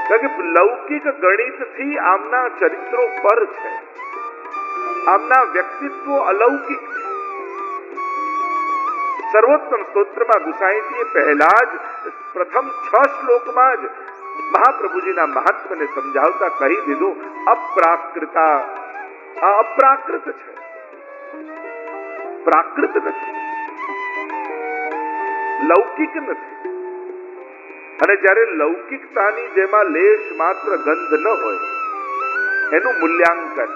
કારણ કે લૌકિક ગણિતથી આમના ચરિત્રો પર છે, આમના વ્યક્તિત્વ અલૌકિક છે. સર્વોત્તમ સ્તોત્રમાં ગુસાઈજીએ પહેલા જ પ્રથમ 6 શ્લોકમાં જ મહાપ્રભુજીના મહાત્મને સમજાવતા કહી દીધું, અપ્રાકૃતા. આ અપ્રાકૃત છે, પ્રાકૃત નથી, લૌકિક નથી. અને જ્યારે લૌકિકતાની જેમાં લેશ માત્ર ગંધ ન હોય એનું મૂલ્યાંકન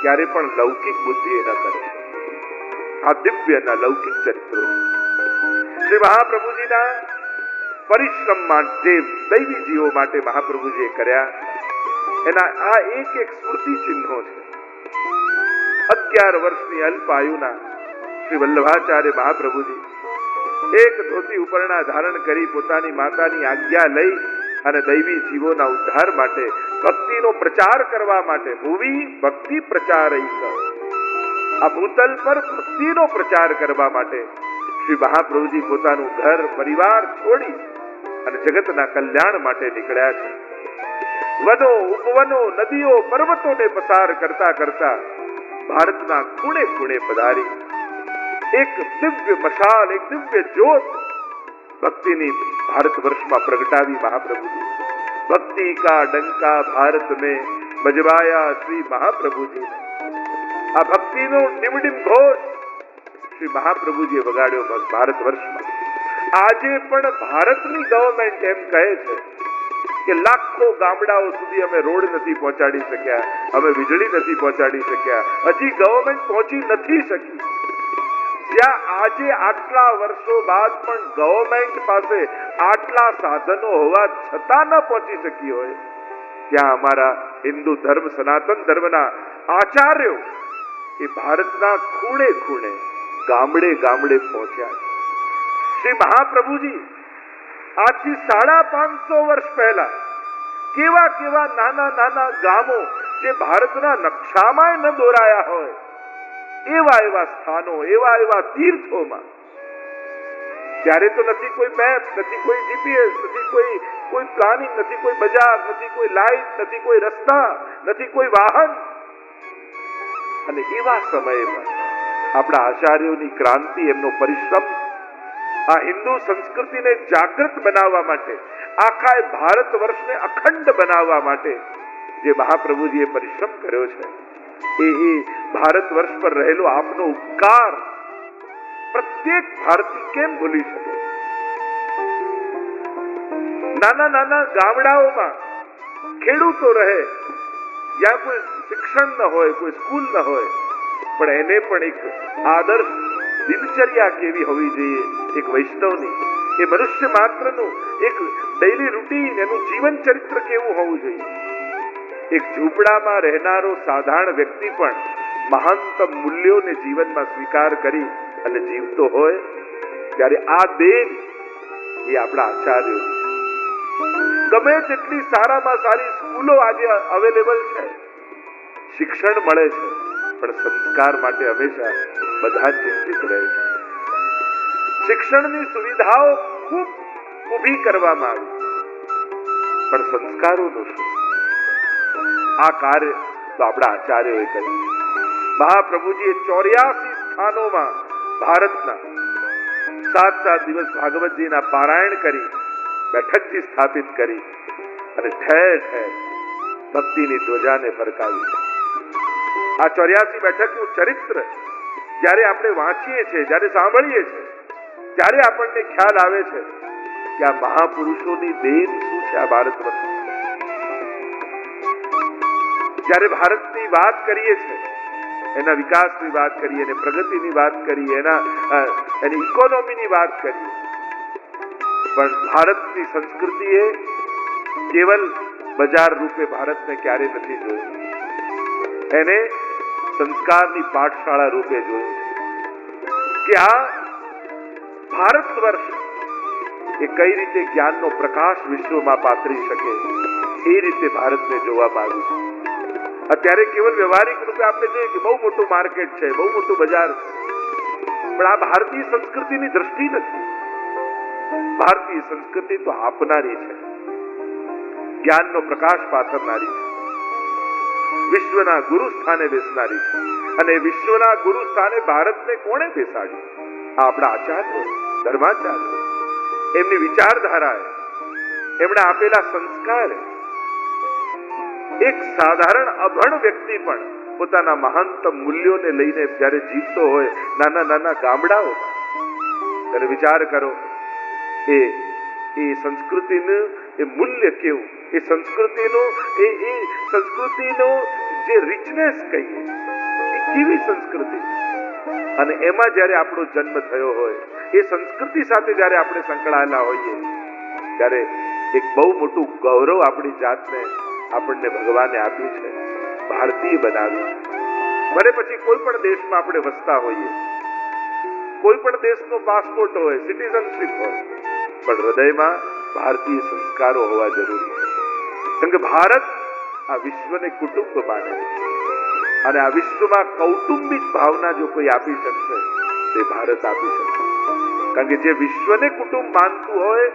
ક્યારે પણ લૌકિક બુદ્ધિ ન કરે. આ દિવ્યના લૌકિક ચરિત્રો શ્રી મહાપ્રભુજીના પરિશ્રમ માટે, દૈવી જીવો માટે મહાપ્રભુજીએ કર્યા એના આ એક એક સ્મૃતિ ચિહ્નો છે. 11 વર્ષની અલ્પ આયુના શ્રી વલ્લભાચાર્ય મહાપ્રભુજી એક ધોતી ઉપરણા ધારણ કરી પોતાની માતાની આજ્ઞા લઈ અને દૈવી જીવોના ઉદ્ધાર માટે, ભક્તિનો પ્રચાર કરવા માટે, ભૂવિ ભક્તિ પ્રચારૈક, આ ભૂતલ પર ભક્તિનો પ્રચાર કરવા માટે શ્રી મહાપ્રભુજી પોતાનું ઘર પરિવાર છોડી અને જગતના કલ્યાણ માટે નીકળ્યા છે. વનો ઉપવનો નદીઓ પર્વતોને પસાર કરતા કરતા ભારતના ખૂણે ખૂણે પધારી એક દિવ્ય મશાલ, એક દિવ્ય જ્યોત ભક્તિની ભારત વર્ષમાં પ્રગટાવી મહાપ્રભુજી. ભક્તિ કા ડંકા ભારત में બજવાયા શ્રી મહાપ્રભુજી. આ ભક્તિનો ડિમડિમ ઘોષ શ્રી મહાપ્રભુજીએ વગાડ્યો ભારત વર્ષમાં. આજે પણ ભારતની ગવર્મેન્ટ એમ કહે છે કે લાખો ગામડાઓ સુધી અમે રોડ નથી પહોંચાડી શક્યા, અમે વીજળી નથી પહોંચાડી શક્યા, હજી ગવર્મેન્ટ પહોંચી નથી શકી. જ્યાં આજે આટલા વર્ષો બાદ પણ ગવર્મેન્ટ પાસે આટલા સાધનો હોવા છતાં ન પહોંચી શકી હોય, ત્યાં અમારા હિન્દુ ધર્મ, સનાતન ધર્મના આચાર્યો એ ભારતના ખૂણે ખૂણે, ગામડે ગામડે પહોંચ્યા. શ્રી મહાપ્રભુજી આજથી 550 વર્ષ પહેલા કેવા કેવા નાના નાના ગામો જે ભારતના નકશામાં ન દોરાયા હોય એવા એવા સ્થાનો, એવા એવા તીર્થોમાં, ત્યારે તો નથી કોઈ મેપ, નથી કોઈ જીપીએસ, નથી કોઈ પ્લાનિંગ, નથી કોઈ બજાર, નથી કોઈ લાઈટ, નથી કોઈ રસ્તા, નથી કોઈ વાહન. અને એવા સમયમાં આપણા આચાર્યોની ક્રાંતિ, એમનો પરિશ્રમ આ હિન્દુ સંસ્કૃતિને જાગૃત બનાવવા માટે, આખા ભારત વર્ષને અખંડ બનાવવા માટે જે મહાપ્રભુજીએ પરિશ્રમ કર્યો છે, એ ભારત વર્ષ પર રહેલો આપનો ઉપકાર પ્રત્યેક ભારતીય કેમ ભૂલી શકે? નાના નાના ગામડાઓમાં ખેડૂતો રહે, જ્યાં કોઈ શિક્ષણ ન હોય, કોઈ સ્કૂલ ન હોય, પણ એને પણ એક આદર્શ દિનચર્યા કેવી હોવી જોઈએ એક વૈષ્ણવની, એ મનુષ્ય માત્રનું એક ડેઈલી રૂટીન, એનું જીવન ચરિત્ર કેવું હોવું જોઈએ. એક ઝૂંપડામાં રહેનારો સાધારણ વ્યક્તિ પણ મહાનતમ મૂલ્યોને જીવનમાં સ્વીકાર કરી અને જીવતો હોય, ત્યારે આ દેન એ આપણા આચાર્યો. ગમે તેટલી સારામાં સારી સ્કૂલો આજે અવેલેબલ છે, શિક્ષણ મળે છે, પણ સંસ્કાર માટે હંમેશા બધા ચિંતિત રહે છે. શિક્ષણની સુવિધાઓ ખૂબ ઊભી કરવામાં આવી, પણ સંસ્કારોનું શું? આ કાર્ય તો આપણા આચાર્યોએ કર્યું. મહાપ્રભુજીએ 84 સ્થાનોમાં ભારતના 7 દિવસ ભાગવતજીના પારાયણ કરી, બેઠકથી સ્થાપિત કરી અને ઠેર ઠેર ભક્તિની ધ્વજાને ફરકાવી. આ 84 બેઠકનું ચરિત્ર જ્યારે આપણે વાંચીએ છીએ, જ્યારે સાંભળીએ છીએ, ત્યારે આપણને ખ્યાલ આવે છે કે આ મહાપુરુષોની દેન શું છે. આ ભારત વર્ષ જ્યારે ભારતની વાત કરીએ છીએ, એના વિકાસની વાત કરીએ, એની પ્રગતિની વાત કરીએ, એની ઇકોનોમીની વાત કરીએ, પણ ભારતની સંસ્કૃતિએ કેવલ બજાર રૂપે ભારતને ક્યારે નથી જોયું, એને સંસ્કારની પાઠશાળા રૂપે જોયું કે આ ભારત વર્ષ એ કઈ રીતે જ્ઞાનનો પ્રકાશ વિશ્વમાં પાથરી શકે, એ રીતે ભારતને જોવામાં આવ્યું છે. અત્યારે કેવલ વ્યવહારિક રૂપે આપણે જોઈએ કે બહુ મોટું માર્કેટ છે, બહુ મોટું બજાર છે, પણ આ ભારતીય સંસ્કૃતિની દ્રષ્ટિ નથી. ભારતીય સંસ્કૃતિ તો આપનારી છે. જ્ઞાનનો પ્રકાશ પાથરનારી છે, વિશ્વના ગુરુ સ્થાને બેસનારી છે. અને વિશ્વના ગુરુ સ્થાને ભારતને કોણે બેસાડ્યું? આ આપણા આચાર્યો, ધર્માચાર્યો, એમની વિચારધારાએ, એમણે આપેલા સંસ્કારે એક સાધારણ અભણ વ્યક્તિ પણ પોતાના મહાનતમ મૂલ્યોને લઈને જ્યારે જીવતો હોય નાના નાના ગામડાઓમાં, ત્યારે વિચાર કરો એ સંસ્કૃતિનું એ મૂલ્ય કેવું, એ સંસ્કૃતિનું જે રિચનેસ કહીએ એ કેવી સંસ્કૃતિ. અને એમાં જ્યારે આપણો જન્મ થયો હોય, એ સંસ્કૃતિ સાથે જ્યારે આપણે સંકળાયેલા હોઈએ, ત્યારે એક બહુ મોટું ગૌરવ આપણી જાતને આપણને ભગવાને આપ્યું છે, ભારતીય બનાવ્યું છે. ભલે પછી કોઈ પણ દેશમાં આપણે વસતા હોઈએ, કોઈ પણ દેશનો પાસપોર્ટ હોય, સિટીઝનશીપ હોય, પણ હૃદયમાં ભારતીય સંસ્કારો હોવા જરૂરી છે. કેમ કે ભારત આ વિશ્વને કુટુંબ માને છે, અને આ વિશ્વમાં કૌટુંબિક ભાવના જો કોઈ આપી શકશે તે ભારત આપી શકશે. કારણ કે જે વિશ્વને કુટુંબ માનતું હોય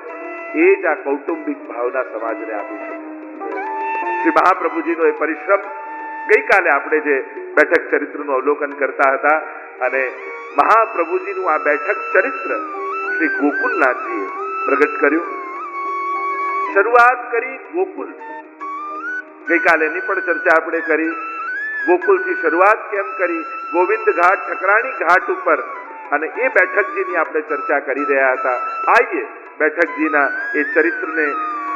એ જ આ કૌટુંબિક ભાવના સમાજને આપી શકે. શ્રી મહાપ્રભુજીનો એ પરિશ્રમ, ગઈકાલે આપણે જે બેઠક ચરિત્રનું અવલોકન કરતા હતા, અને મહાપ્રભુજીનું આ બેઠક ચરિત્ર શ્રી ગોકુલનાથજીએ પ્રગટ કર્યું. શરૂઆત કરી ગોકુલથી. ગઈકાલે એની પણ ચર્ચા આપણે કરી. ગોકુલથી શરૂઆત કેમ કરી, ગોવિંદ ઘાટ, ઠકરાણી ઘાટ ઉપર, અને એ બેઠકજીની આપણે ચર્ચા કરી રહ્યા હતા. આઈએ બેઠકજીના એ ચરિત્રને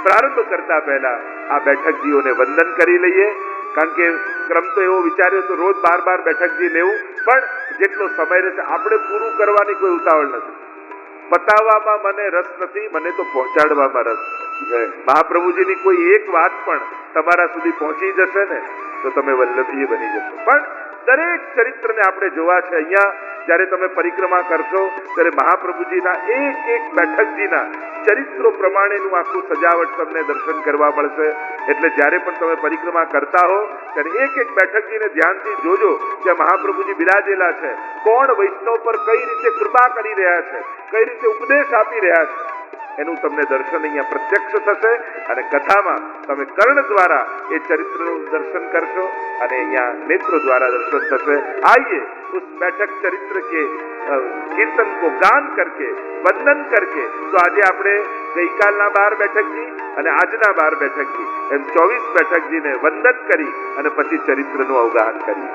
પ્રારંભ કરતા પહેલા આ બેઠકજીઓને વંદન કરી લઈએ. કારણ કે ક્રમ તો એવો વિચાર્યો તો રોજ બાર બેઠકજી લેવું, પણ જેટલો સમય રહેશે આપણે પૂરું કરવાની કોઈ ઉતાવળ નથી. બતાવવામાં મને રસ નથી, મને તો પહોંચાડવામાં રસ છે. મહાપ્રભુજીની કોઈ એક વાત પણ તમારા સુધી પહોંચી જશે ને તો તમે વલ્લભીય બની જશો. પણ દરેક ચરિત્રને આપણે જોવા છે. અહીંયા જ્યારે તમે પરિક્રમા કરશો ત્યારે મહાપ્રભુજીના એક બેઠકજીના ચરિત્રો પ્રમાણેનું આખું સજાવટ તમને દર્શન કરવા મળશે. એટલે જ્યારે પણ તમે પરિક્રમા કરતા હો ત્યારે એક બેઠકજીને ધ્યાનથી જોજો કે મહાપ્રભુજી બિરાજેલા છે, કોણ વૈષ્ણવ પર કઈ રીતે કૃપા કરી રહ્યા છે, કઈ રીતે ઉપદેશ આપી રહ્યા છે, એનું તમને દર્શન અહીંયા પ્રત્યક્ષ થશે. અને કથામાં તમે કર્ણ દ્વારા એ ચરિત્રનું દર્શન કરશો અને અહીંયા નેત્રો દ્વારા દર્શન થશે. आइए उस बैठक चरित्र के कीर्तन को गान करके, वंदन करके, तो आज આપણે ગઈકાલના 12 બેઠકજી અને આજના 12 બેઠકજી એમ 24 બેઠકજીને વંદન કરી અને પછી ચરિત્રનું અવગાહન કરીએ.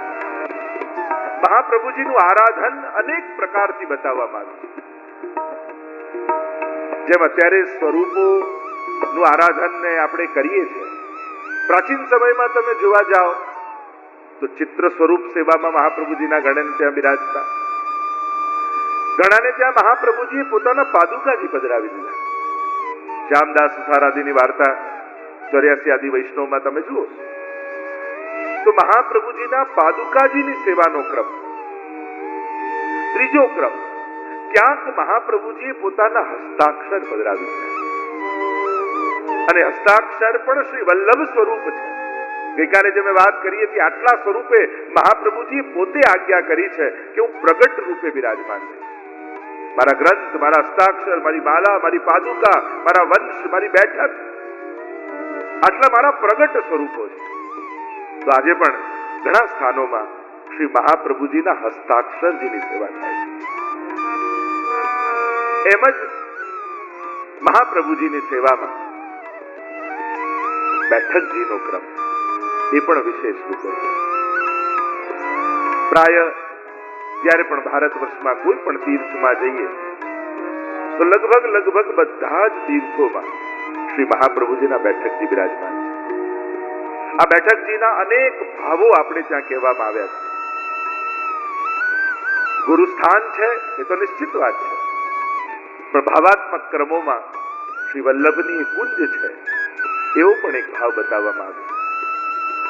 મહાપ્રભુજીનું આરાધન અનેક પ્રકારથી બતાવવામાં આવ્યું છે. જેમ અત્યારે સ્વરૂપોનું આરાધનને આપણે કરીએ છીએ, પ્રાચીન સમયમાં તમે જોવા જાઓ તો ચિત્ર સ્વરૂપ સેવામાં મહાપ્રભુજીના ગણને ત્યાં બિરાજતા. ઘણાને ત્યાં મહાપ્રભુજીએ પોતાના પાદુકાજી પધરાવી દીધા. શ્યામદાસ સુથારાદીની વાર્તા 84 આદિ વૈષ્ણવમાં તમે જુઓ તો મહાપ્રભુજીના પાદુકાજીની સેવાનો ક્રમ. ત્રીજો ક્રમ, ક્યાંક મહાપ્રભુજીએ પોતાના હસ્તાક્ષર પધરાવી દીધા, અને હસ્તાક્ષર પણ શ્રી વલ્લભ સ્વરૂપ છે. ગઈકાલે જે મેં વાત કરી હતી, આટલા સ્વરૂપે મહાપ્રભુજીએ પોતે આજ્ઞા કરી છે કે હું પ્રગટ રૂપે બિરાજમાન છું. મારા ગ્રંથ, મારા હસ્તાક્ષર, મારી માલા, મારી પાદુકા, મારા વંશ, મારી બેઠક, આટલા મારા પ્રગટ સ્વરૂપો છે. તો આજે પણ ઘણા સ્થાનોમાં શ્રી મહાપ્રભુજીના હસ્તાક્ષરજીની સેવા થાય છે. એમ જ મહાપ્રભુજીની સેવામાં બેઠકજીનો ક્રમ એ પણ વિશેષ રૂપે છે. પ્રાય જ્યારે પણ ભારત વર્ષમાં કોઈ પણ તીર્થમાં જઈએ તો લગભગ બધા જ તીર્થોમાં શ્રી મહાપ્રભુજીના બેઠકજી બિરાજમાન છે. આ બેઠકજીના અનેક ભાવો આપણે ત્યાં કહેવામાં આવ્યા છે. ગુરુસ્થાન છે એ તો નિશ્ચિત વાત છે, પણ ભાવાત્મક ક્રમોમાં શ્રી વલ્લભની કુંજ છે એવો પણ એક ભાવ બતાવવામાં આવ્યો.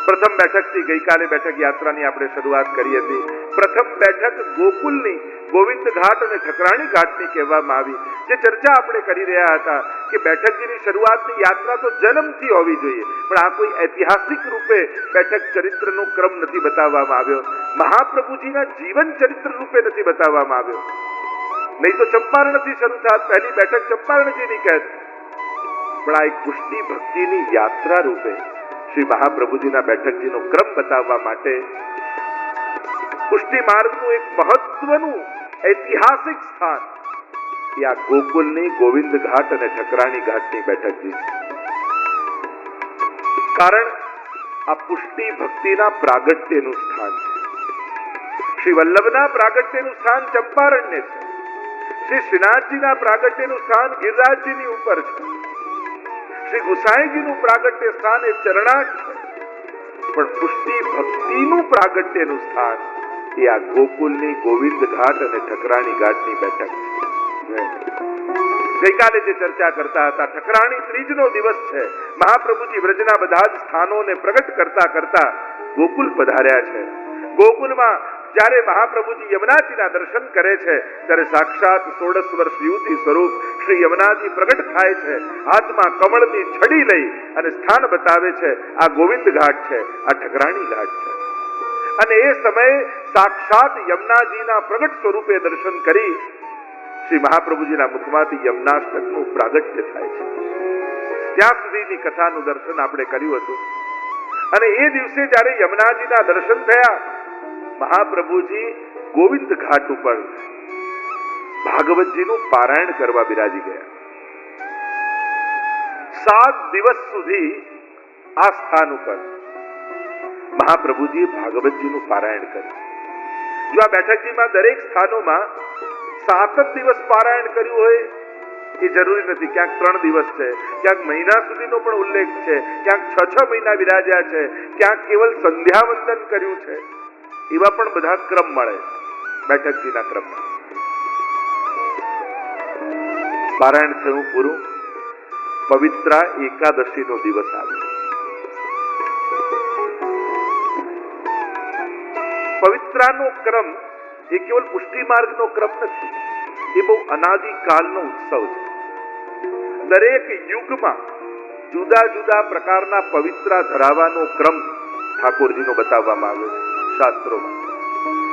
પ્રથમ બેઠકથી ગઈકાલે બેઠક યાત્રાની આપણે શરૂઆત કરી હતી. પ્રથમ બેઠક ગોકુલની, ગોવિંદ ઘાટ અને ઠકરાણી ઘાટની કહેવામાં આવી. જે ચર્ચા આપણે કરી રહ્યા હતા કે બેઠકજીની શરૂઆતની યાત્રા તો જન્મથી હોવી જોઈએ, પણ આ કોઈ ઐતિહાસિક રૂપે બેઠક ચરિત્રનો ક્રમ નથી બતાવવામાં આવ્યો, મહાપ્રભુજીના જીવન ચરિત્ર રૂપે નથી બતાવવામાં આવ્યો. નહીં તો ચંપારણથી શરૂ થાત, પહેલી બેઠક ચંપારણજીની કહેત. પણ આ એક પુષ્ટિ ભક્તિની યાત્રા રૂપે શ્રી મહાપ્રભુજીના બેઠકજીનો ક્રમ બતાવવા માટે પુષ્ટિ માર્ગનું એક મહત્વનું ઐતિહાસિક સ્થાન એ આ ગોકુલની ગોવિંદ ઘાટ અને ઠકરાણી ઘાટની બેઠકજી છે. કારણ આ પુષ્ટિ ભક્તિના પ્રાગટ્યનું સ્થાન છે. શ્રી વલ્લભના પ્રાગટ્યનું સ્થાન ચંપારણ્ય છે. શ્રી શ્રીનાથજીના પ્રાગટ્યનું સ્થાન ગિરિરાજજીની ઉપર છે. શ્રી ગુસાઈજીનું પ્રાગટ્ય સ્થાન એ ચરણાટ છે. પણ પુષ્ટિ ભક્તિનું પ્રાગટ્યનું સ્થાન એ આ ગોકુલની ગોવિંદ ઘાટ અને ઠકરાણી ઘાટની બેઠક છે. ગઈકાલે જે ચર્ચા કરતા હતા, ઠકરાણી ત્રીજનો દિવસ છે. મહાપ્રભુજી વ્રજના બધા જ સ્થાનોને પ્રગટ કરતા કરતા ગોકુલ પધાર્યા છે. ગોકુલમાં જ્યારે મહાપ્રભુજી યમુનાજીના દર્શન કરે છે ત્યારે સાક્ષાત 16 વર્ષ યુવતી સ્વરૂપ શ્રી યમુનાજી પ્રગટ થાય છે. હાથમાં કમળની છડી લઈ અને સ્થાન બતાવે છે. આ ગોવિંદ ઘાટ છે, આ ઠકરાણી ઘાટ છે. અને એ સમયે સાક્ષાત યમુનાજીના પ્રગટ સ્વરૂપે દર્શન કરી શ્રી મહાપ્રભુજીના મુખમાંથી યમુનાષ્ટકનું પ્રાગટ્ય થાય છે. ત્યાં સુધીની કથાનું દર્શન આપણે કર્યું હતું. અને એ દિવસે જ્યારે યમુનાજીના દર્શન થયા, મહાપ્રભુજી ગોવિંદ ઘાટ ઉપર ભાગવતજીનું પારાયણ કરવા બિરાજી ગયા. 7 દિવસ સુધી આ સ્થાન ઉપર મહાપ્રભુજીએ ભાગવતજીનું પારાયણ કર્યું. જો આ બેઠકજીમાં દરેક સ્થાનોમાં 7 જ દિવસ પારાયણ કર્યું હોય એ જરૂરી નથી. ક્યાંક 3 દિવસ છે, ક્યાંક મહિના સુધીનો પણ ઉલ્લેખ છે, ક્યાંક 6 મહિના વિરાજ્યા છે, ક્યાંક કેવલ સંધ્યાવંદન કર્યું છે. એવા પણ બધા ક્રમ મળે બેઠકજીના ક્રમમાં. પારાયણ થયું પૂરું. પવિત્રા એકાદશીનો દિવસ આવ્યો. પવિત્રાનો ક્રમ એ કેવલ પુષ્ટિ માર્ગનો ક્રમ નથી, એ બહુ અનાદિકાલનો ઉત્સવ છે. દરેક યુગમાં જુદા જુદા પ્રકારના પવિત્રા ધરાવવાનો ક્રમ ઠાકોરજીનો બતાવવામાં આવ્યો છે શાસ્ત્રોમાં.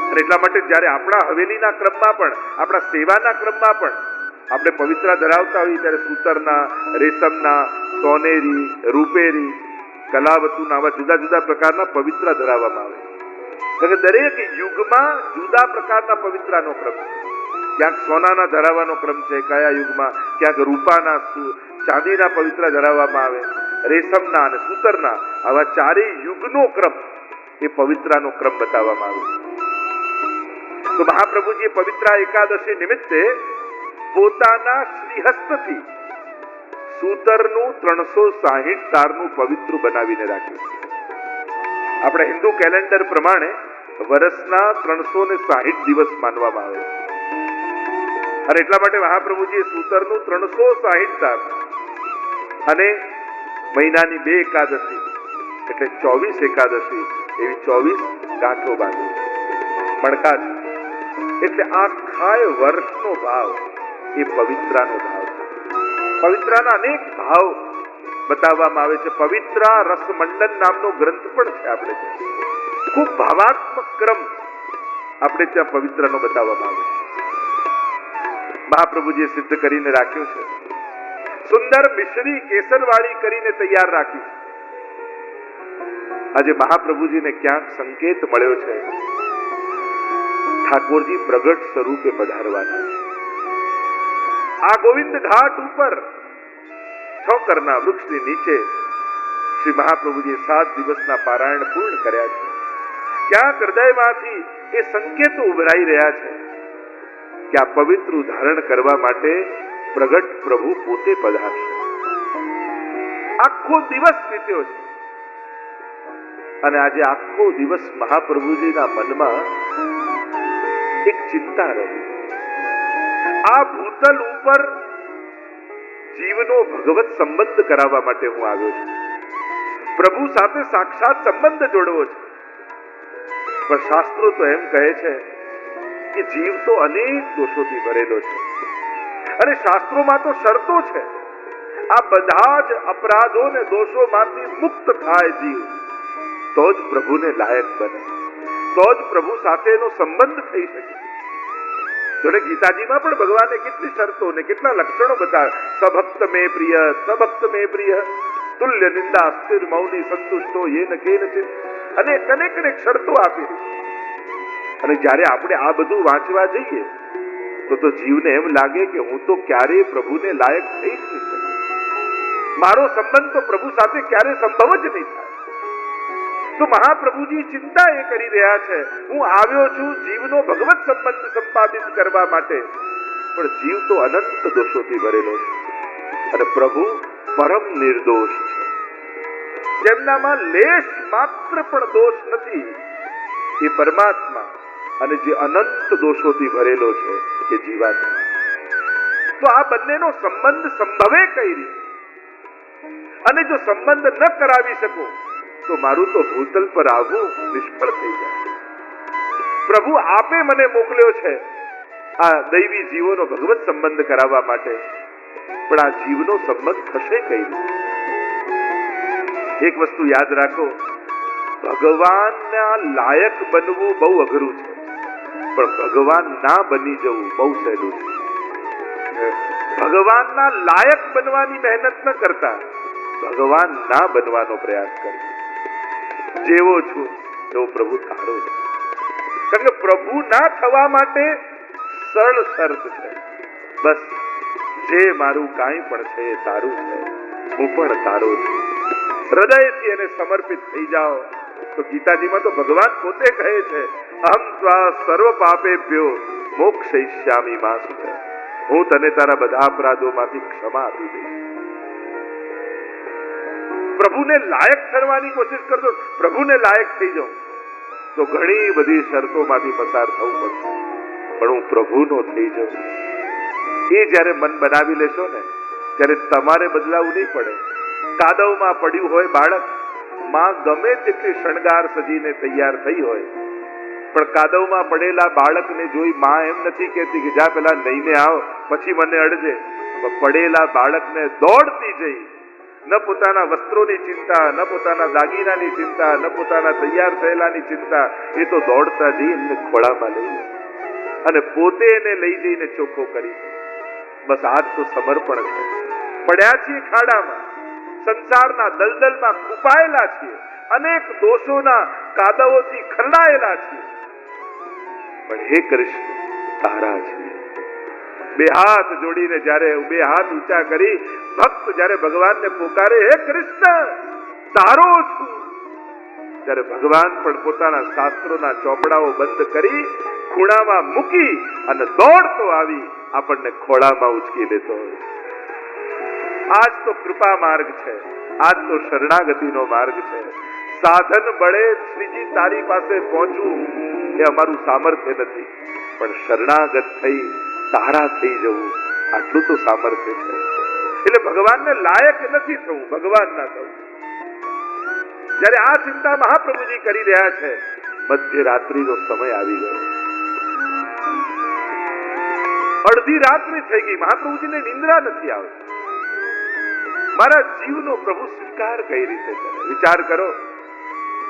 અને એટલા માટે જ્યારે આપણા હવેલીના ક્રમમાં પણ, આપણા સેવાના ક્રમમાં પણ આપણે પવિત્રા ધરાવતા હોઈએ ત્યારે સૂતરના, રેશમના, સોનેરી, રૂપેરી, કલાવતુના આવા જુદા જુદા પ્રકારના પવિત્રા ધરાવવામાં આવે. કારણ કે દરેક યુગમાં જુદા પ્રકારના પવિત્રાનો ક્રમ છે. ક્યાંક સોનાના ધરાવવાનો ક્રમ છે કયા યુગમાં, ક્યાંક રૂપાના, ચાંદીના પવિત્રા ધરાવવામાં આવે, રેશમના અને સૂતરના, આવા ચારેય યુગનો ક્રમ એ પવિત્રાનો ક્રમ બતાવવામાં આવે. તો મહાપ્રભુજીએ પવિત્રા એકાદશી નિમિત્તે પોતાના શ્રીહસ્તથી સૂતરનું 360 તારનું પવિત્ર બનાવીને રાખ્યું. આપણે હિન્દુ કેલેન્ડર પ્રમાણે વર્ષના 360 દિવસ માનવામાં આવે છે. અને એટલા માટે મહાપ્રભુજીએ સૂતરનું 360 તાર અને મહિનાની 2 એકાદશી એટલે 24 એકાદશી એવી 24 ગાંઠો બાંધી મણકા છે. એટલે આખા વર્ષનો ભાવ એ પવિત્રાનો ભાવ છે. પવિત્રાના અનેક ભાવ બતાવવામાં આવે છે. પવિત્રા રસમંડન નામનો ગ્રંથ પણ છે આપણે ત્યાં. ખૂબ ભાવાત્મક ક્રમ આપણે ત્યાં પવિત્રાનો બતાવવામાં આવે છે. મહાપ્રભુજીએ સિદ્ધ કરીને રાખ્યું છે. સુંદર મિશ્રી કેસરવાળી કરીને તૈયાર રાખી છે. આજે મહાપ્રભુજીને ક્યાંક સંકેત મળ્યો છે ઠાકોરજી પ્રગટ સ્વરૂપે પધારવાના છે. આ ગોવિંદ ઘાટ ઉપર છોકરના વૃક્ષની નીચે શ્રી મહાપ્રભુજીએ 7 દિવસના પારાયણ પૂર્ણ કર્યા છે. ક્યાંક હૃદયમાંથી એ સંકેતો ઉભરાઈ રહ્યા છે કે આ પવિત્ર ધારણ કરવા માટે પ્રગટ પ્રભુ પોતે પધારશે. આખો દિવસ વીત્યો છે અને આજે આખો દિવસ મહાપ્રભુજીના મનમાં એક ચિંતા રહી. આ ભૂતલ ઉપર જીવનો ભગવત સંબંધ કરાવવા માટે હું આવ્યો છું. પ્રભુ સાથે સાક્ષાત સંબંધ જોડવો છે. પણ શાસ્ત્રો તો એમ કહે છે કે જીવ તો અનેક દોષોથી ભરેલો છે અને શાસ્ત્રોમાં તો શરતો છે. આ બધા જ અપરાધો ને દોષોમાંથી મુક્ત થાય જીવ તો જ પ્રભુને લાયક બને, તો જ પ્રભુ સાથેનો સંબંધ થઈ શકે. જોડે ગીતાજીમાં પણ ભગવાને કેટલી શરતો ને કેટલા લક્ષણો બતાવ્યા. સભક્ત મે પ્રિય, સભક્ત મે પ્રિય, તુલ્ય નિંદા સ્થિર મૌની સંતુષ્ટો યેન કેનચિત, અને અનેક શરતો આપી. અને જ્યારે આપણે આ બધું વાંચવા જઈએ તો જીવને એમ લાગે કે હું તો ક્યારેય પ્રભુને લાયક થઈ જ નહીં શકું, મારો સંબંધ તો પ્રભુ સાથે ક્યારે સંભવ જ નહીં થાય. તો મહાપ્રભુજી ચિંતા એ કરી રહ્યા છે, હું આવ્યો છું જીવનો ભગવત સંબંધ સંપાદિત કરવા માટે, પણ જીવ તો અનંત દોષોથી ભરેલો છે અને પ્રભુ પરમ નિર્દોષ છે, જેમનામાં લેશ માત્ર પણ દોષ નથી એ પરમાત્મા, અને જે અનંત દોષોથી ભરેલો છે એ જીવાત્મા. તો આ બંનેનો સંબંધ સંભવે કઈ રીતે? અને જો સંબંધ ન કરાવી શકો તો મારું તો ભૂતલ પર આવવું નિષ્ફળ થઈ જાય. પ્રભુ આપે મને મોકલ્યો છે આ દૈવી જીવોનો ભગવત સંબંધ કરાવવા માટે, પણ આ જીવનો સંબંધ થશે કઈ રીતે? એક વસ્તુ યાદ રાખો, ભગવાનના લાયક બનવું બહુ અઘરું છે, પણ ભગવાન ના બની જવું બહુ સહેલું છે. ભગવાનના લાયક બનવાની મહેનત ન કરતા ભગવાન ના બનવાનો પ્રયાસ કરજો. જેવો છું તેવો પ્રભુ તારો છે. કારણ કે પ્રભુ ના થવા માટે સરળ શરત છે, બસ જે મારું કાંઈ પણ છે એ તારું છે, હું પણ તારો છું. હૃદયથી એને સમર્પિત થઈ જાઓ. તો ગીતાજીમાં તો ભગવાન પોતે કહે છે, અહમ ત્વા સર્વ પાપેભ્યો મોક્ષયિષ્યામિ મા સુખ, હું તને તારા બધા અપરાધોમાંથી ક્ષમા આપી દઈશ. પ્રભુને લાયક ઠરવાની કોશિશ કરજો, પ્રભુને લાયક થઈ જાઉં તો ઘણી બધી શરતોમાંથી પસાર થવું પડશે, પણ હું પ્રભુનો થઈ જાઉં એ જ્યારે મન બનાવી લેશો ને, ત્યારે તમારે બદલાવું નહીં પડે. કાદવમાં પડ્યું હોય બાળક, માં ગમે તેટલી શણગાર સજીને તૈયાર થઈ હોય, પણ કાદવમાં પડેલા બાળકને જોઈ માં એમ નથી કહેતી કે જા પેલા નહીને આવ પછી મને અડજે. પડેલા બાળકને દોડતી જઈ, ન પોતાના વસ્ત્રોની ચિંતા, ન પોતાના દાગીનાની ચિંતા, ન પોતાના તૈયાર થયેલાની ચિંતા, એ તો દોડતા જઈ એમને ખોળામાં લઈ અને પોતે એને લઈ જઈને ચોખ્ખો કરી. બસ આ તો સમર્પણ છે. પડ્યા છીએ ખાડામાં, સંસારના દલદલમાં કૂપાયેલા છીએ, અનેક દોષોના કાદવોથી ખરડાયેલા છીએ, પણ હે કૃષ્ણ તારા છે. બે હાથ જોડીને જ્યારે બે હાથ ઊંચા કરી ભક્ત જ્યારે ભગવાનને પોકારે, હે કૃષ્ણ તારો છું, ત્યારે ભગવાન પણ પોતાના શાસ્ત્રોના ચોપડાઓ બંધ કરી ખૂણામાં મૂકી અને દોડતો આવી આપણને ખોળામાં ઉચકી લેતો હોય. આજ તો કૃપા માર્ગ છે, આજ તો શરણાગતિનો માર્ગ છે. સાધન બળે શ્રીજી તારી પાસે પહોંચવું એ અમારું સામર્થ્ય નથી, પણ શરણાગત થઈ તારા થઈ જવું આટલું તો સામર્થ્ય છે. એટલે ભગવાનને લાયક નથી થવું, ભગવાન ના થવું. જ્યારે આ ચિંતા મહાપ્રભુજી કરી રહ્યા છે, મધ્યરાત્રિનો સમય આવી ગયો, અડધી રાત્રિ થઈ ગઈ, મહાપ્રભુજીને નિંદ્રા નથી આવતી. મારા જીવનો પ્રભુ સ્વીકાર કઈ રીતે કરે? વિચાર કરો,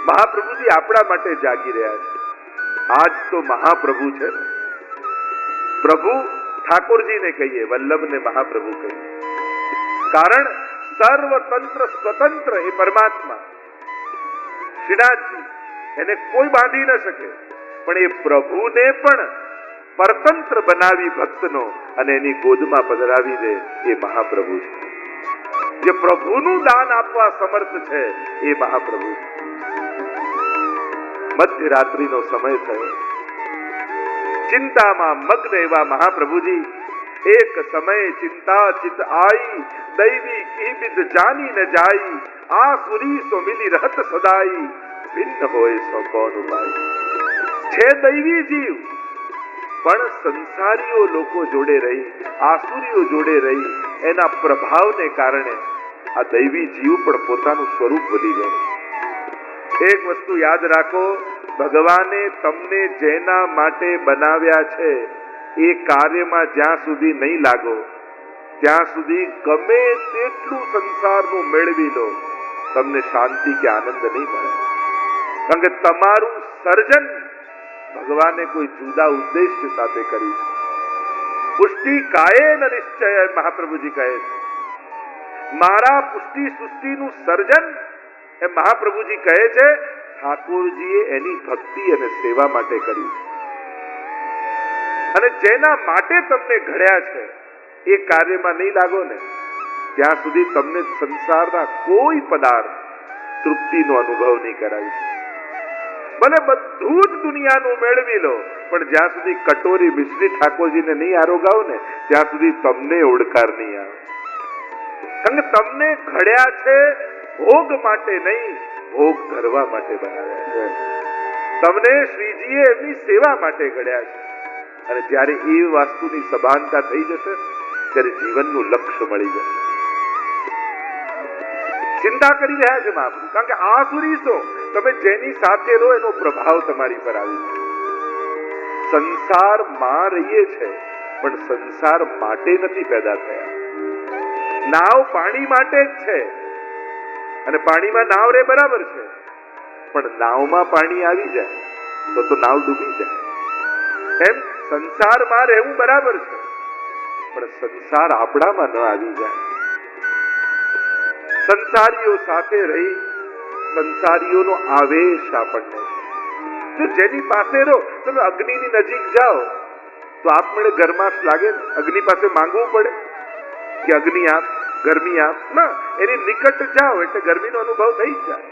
મહાપ્રભુજી આપણા માટે જાગી રહ્યા છે. આજ તો મહાપ્રભુ છે ને, પ્રભુ ઠાકોરજીને કહીએ, વલ્લભને મહાપ્રભુ કહીએ, કારણ સર્વતંત્ર સ્વતંત્ર એ પરમાત્મા શ્રીનાથજી, એને કોઈ બાંધી ન શકે, પણ એ પ્રભુને પણ પરતંત્ર બનાવી ભક્તનો અને એની ગોદમાં પધરાવી દે એ મહાપ્રભુ છે. જે પ્રભુનું દાન આપવા સમર્થ છે એ મહાપ્રભુ. મધ્યરાત્રિનો સમય થયો, ચિંતામાં મગ્ન એવા મહાપ્રભુજી એક સમય ચિંતા ચિત આઈ, દૈવી કી જાની ન જાઈ, આ સુરી સો મિલી રહત સદાઈ, ભિન્ન હોય સો કોન ઉપાય. છે દૈવી જીવ, પણ સંસારીઓ લોકો જોડે રહી, આસુરીઓ જોડે રહી, એના પ્રભાવને કારણે આ દૈવી જીવ પણ પોતાનું સ્વરૂપ ભૂલી ગયો. એક વસ્તુ યાદ રાખો, ભગવાને તમને જેના માટે બનાવ્યા છે એ કાર્યમાં જ્યાં સુધી નહીં લાગો, ત્યાં સુધી ગમે તેટલું સંસારનું મેળવી લો, તમને શાંતિ કે આનંદ નહીં મળે. કારણ કે તમારું સર્જન ભગવાને કોઈ જુદા ઉદ્દેશ્ય સાથે કર્યું છે. પુષ્ટિ કાયેન નિશ્ચય, મહાપ્રભુજી કહે છે. મારા પુષ્ટિ સૃષ્ટિનું સર્જન એ મહાપ્રભુજી કહે છે ઠાકોરજીએ એની ભક્તિ અને સેવા માટે કર્યું છે. અને જેના માટે તમને ઘડ્યા છે એ કાર્યમાં નહીં લાગો ને ત્યાં સુધી તમને સંસારના કોઈ પદાર્થ તૃપ્તિનો અનુભવ નહીં કરાવી શકે. ભલે બધું જ દુનિયાનું મેળવી લો, પણ જ્યાં સુધી કટોરી મિશ્રી ઠાકોરજીને નહીં આરોગાવો ને ત્યાં સુધી તમને ઓળકાર નહીં આવે. કારણ કે તમને ઘડ્યા છે ભોગ માટે નહીં, ભોગ ધરવા માટે બનાવ્યા છે. તમને શ્રીજીએ એમની સેવા માટે ઘડ્યા છે. અને જ્યારે એ વાસ્તુની સભાનતા થઈ જશે ત્યારે જીવનનું લક્ષ્ય મળી જશે. ચિંતા કરી રહ્યા છે મહાપ્રભુ, કારણ કે આસુરી છો, તમે જેની સાથે રહો એનો પ્રભાવ તમારી પર આવી છે. સંસારમાં રહીએ છે પણ સંસાર માટે નથી પેદા થયા. નાવ પાણી માટે જ છે અને પાણીમાં નાવ રે બરાબર છે, પણ નાવમાં પાણી આવી જાય તો નાવ ડૂબી જાય. એમ સંસારમાં રહેવું બરાબર છે, પણ સંસાર આપણામાં ન આવી જાય. સંસારીઓ સાથે રહી સંસારીઓનો આવેશ આપણને છે. જો જેની પાસે રહો, તમે અગ્નિની નજીક જાઓ તો આપમેળે ગરમાશ લાગે ને. અગ્નિ પાસે માંગવું પડે કે અગ્નિ આપ, ગરમી આપ? ના, એની નિકટ જાઓ એટલે ગરમીનો અનુભવ થઈ જ જાય.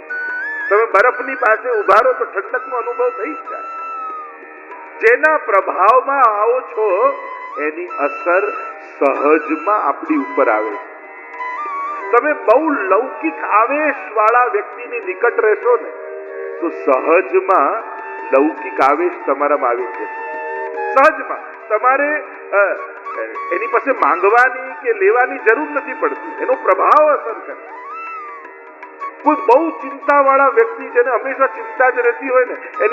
તમે બરફની પાસે ઉભા રહો તો ઠંડકનો અનુભવ થઈ જ જાય. જેના પ્રભાવમાં આવો છો એની અસર સહજમાં આપણી ઉપર આવે છે. તમે બહુ લૌકિક આવેશ વાળા વ્યક્તિની નિકટ રહેશો ને તો સહજમાં લૌકિક આવેશ તમારામાં આવી જશે. સહજમાં તમારે એની પાસે માંગવાની કે લેવાની જરૂર નથી પડતી, એનો પ્રભાવ અસર કરે. કોઈ બહુ ચિંતા વાળા વ્યક્તિ જેને હંમેશા ચિંતા જ રહેતી હોય ને એની